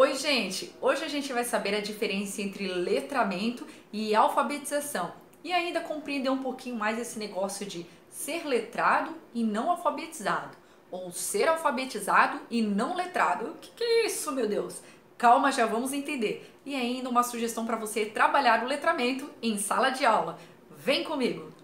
Oi, gente! Hoje a gente vai saber a diferença entre letramento e alfabetização e ainda compreender um pouquinho mais esse negócio de ser letrado e não alfabetizado, ou ser alfabetizado e não letrado. O que é isso, meu Deus? Calma, já vamos entender. E ainda uma sugestão para você trabalhar o letramento em sala de aula. Vem comigo!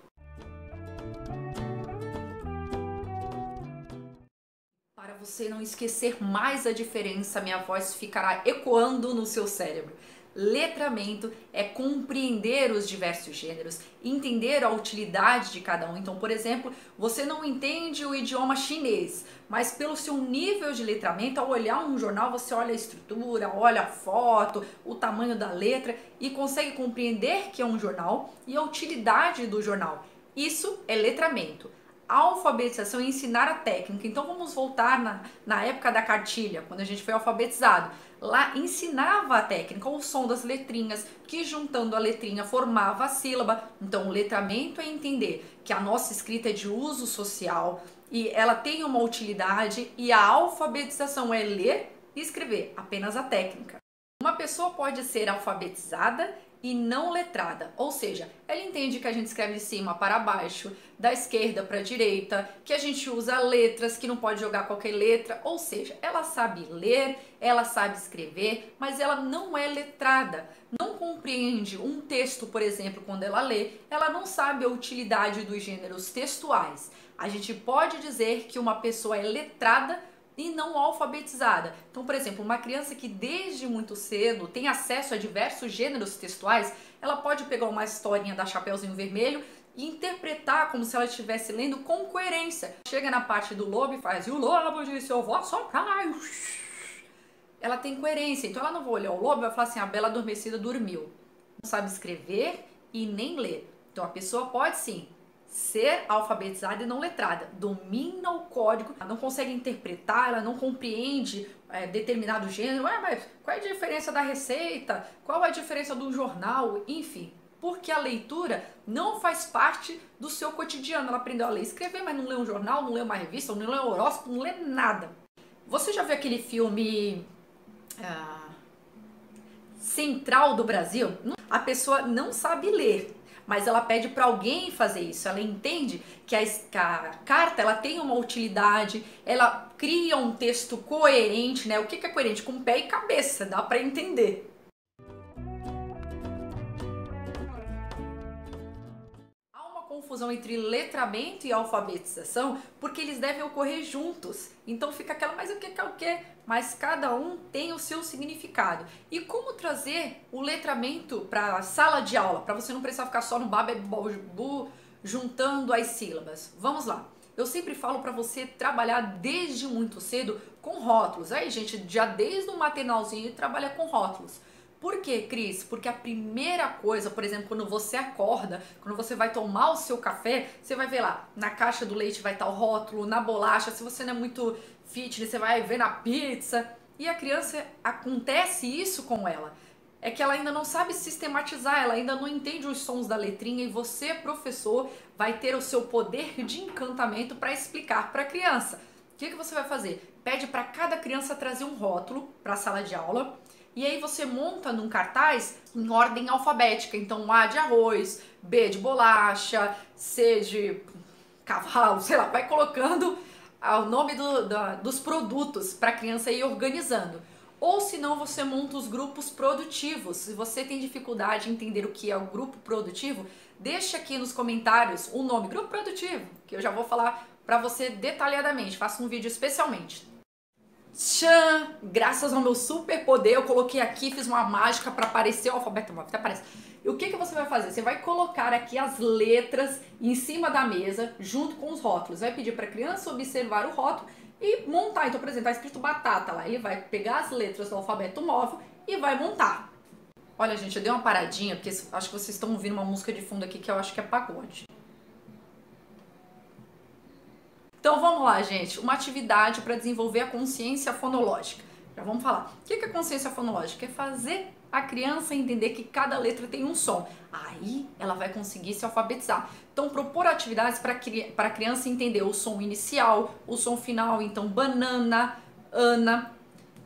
Para você não esquecer mais a diferença, minha voz ficará ecoando no seu cérebro. Letramento é compreender os diversos gêneros, entender a utilidade de cada um. Então, por exemplo, você não entende o idioma chinês, mas pelo seu nível de letramento, ao olhar um jornal, você olha a estrutura, olha a foto, o tamanho da letra e consegue compreender que é um jornal e a utilidade do jornal. Isso é letramento. A alfabetização é ensinar a técnica. Então vamos voltar na época da cartilha, quando a gente foi alfabetizado. Lá ensinava a técnica, o som das letrinhas, que juntando a letrinha formava a sílaba. Então o letramento é entender que a nossa escrita é de uso social e ela tem uma utilidade, e a alfabetização é ler e escrever, apenas a técnica. Uma pessoa pode ser alfabetizada e não letrada, ou seja, ela entende que a gente escreve de cima para baixo, da esquerda para a direita, que a gente usa letras, que não pode jogar qualquer letra, ou seja, ela sabe ler, ela sabe escrever, mas ela não é letrada, não compreende um texto, por exemplo, quando ela lê, ela não sabe a utilidade dos gêneros textuais. A gente pode dizer que uma pessoa é letrada e não alfabetizada. Então, por exemplo, uma criança que desde muito cedo tem acesso a diversos gêneros textuais, ela pode pegar uma historinha da Chapeuzinho Vermelho e interpretar como se ela estivesse lendo com coerência. Chega na parte do lobo e faz: e o lobo disse, eu vou soprar. Ela tem coerência, então ela não vai olhar o lobo e vai falar assim: a bela adormecida dormiu. Não sabe escrever e nem ler. Então a pessoa pode sim ser alfabetizada e não letrada, domina o código, ela não consegue interpretar, ela não compreende determinado gênero. Mas qual é a diferença da receita? Qual é a diferença do jornal? Enfim, porque a leitura não faz parte do seu cotidiano. Ela aprendeu a ler e escrever, mas não lê um jornal, não lê uma revista, não lê um horóscopo, não lê nada. Você já viu aquele filme Central do Brasil? A pessoa não sabe ler, mas ela pede para alguém fazer isso. Ela entende que a carta ela tem uma utilidade, ela cria um texto coerente, né? O que é coerente? Com pé e cabeça, dá para entender. Há uma confusão entre letramento e alfabetização porque eles devem ocorrer juntos. Então fica aquela, mas o que é o que? Mas cada um tem o seu significado. E como trazer o letramento para a sala de aula, para você não precisar ficar só no babebu juntando as sílabas? Vamos lá. Eu sempre falo para você trabalhar desde muito cedo com rótulos. Aí, gente, já desde o maternalzinho trabalha com rótulos. Por quê, Cris? Porque a primeira coisa, por exemplo, quando você acorda, quando você vai tomar o seu café, você vai ver lá, na caixa do leite vai estar o rótulo, na bolacha, se você não é muito fitness, você vai ver na pizza. E a criança, acontece isso com ela. É que ela ainda não sabe sistematizar, ela ainda não entende os sons da letrinha, e você, professor, vai ter o seu poder de encantamento para explicar para a criança. O que você vai fazer? Pede para cada criança trazer um rótulo para a sala de aula. E aí você monta num cartaz em ordem alfabética. Então A de arroz, B de bolacha, C de cavalo, sei lá, vai colocando o nome dos produtos para a criança ir organizando. Ou se não, você monta os grupos produtivos. Se você tem dificuldade em entender o que é o grupo produtivo, deixa aqui nos comentários o nome grupo produtivo, que eu já vou falar para você detalhadamente. Faço um vídeo especialmente. Tchan! Graças ao meu super poder, eu coloquei aqui, fiz uma mágica para aparecer o alfabeto, até aparece. E o que você vai fazer? Você vai colocar aqui as letras em cima da mesa, junto com os rótulos. Vai pedir para a criança observar o rótulo e montar. Então, por exemplo, está escrito batata lá. Ele vai pegar as letras do alfabeto móvel e vai montar. Olha, gente, eu dei uma paradinha, porque acho que vocês estão ouvindo uma música de fundo aqui que eu acho que é pagode. Então vamos lá, gente, uma atividade para desenvolver a consciência fonológica. Já vamos falar. O que é consciência fonológica? É fazer a criança entender que cada letra tem um som. Aí ela vai conseguir se alfabetizar. Então propor atividades para a criança entender o som inicial, o som final. Então banana, Ana.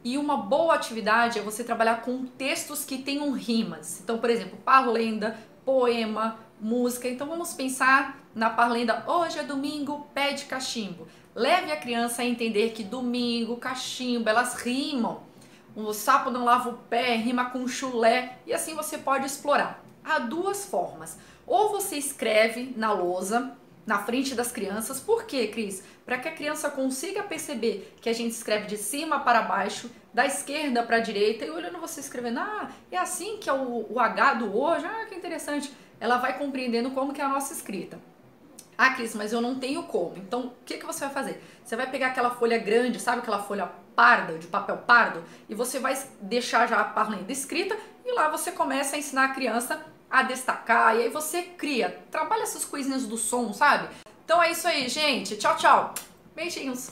E uma boa atividade é você trabalhar com textos que tenham rimas. Então, por exemplo, parlenda, poema, música. Então vamos pensar na parlenda: hoje é domingo, pé de cachimbo. Leve a criança a entender que domingo, cachimbo, elas rimam. O sapo não lava o pé, rima com chulé, e assim você pode explorar. Há duas formas. Ou você escreve na lousa, na frente das crianças. Por quê, Cris? Para que a criança consiga perceber que a gente escreve de cima para baixo, da esquerda para a direita, e olhando você escrevendo: ah, é assim que é o H do hoje, ah, que interessante. Ela vai compreendendo como que é a nossa escrita. Ah, Cris, mas eu não tenho como. Então, o que você vai fazer? Você vai pegar aquela folha grande, sabe aquela folha parda, de papel pardo, e você vai deixar já a parlenda escrita, e lá você começa a ensinar a criança a destacar, e aí você cria, trabalha essas coisinhas do som, sabe? Então é isso aí, gente. Tchau, tchau. Beijinhos.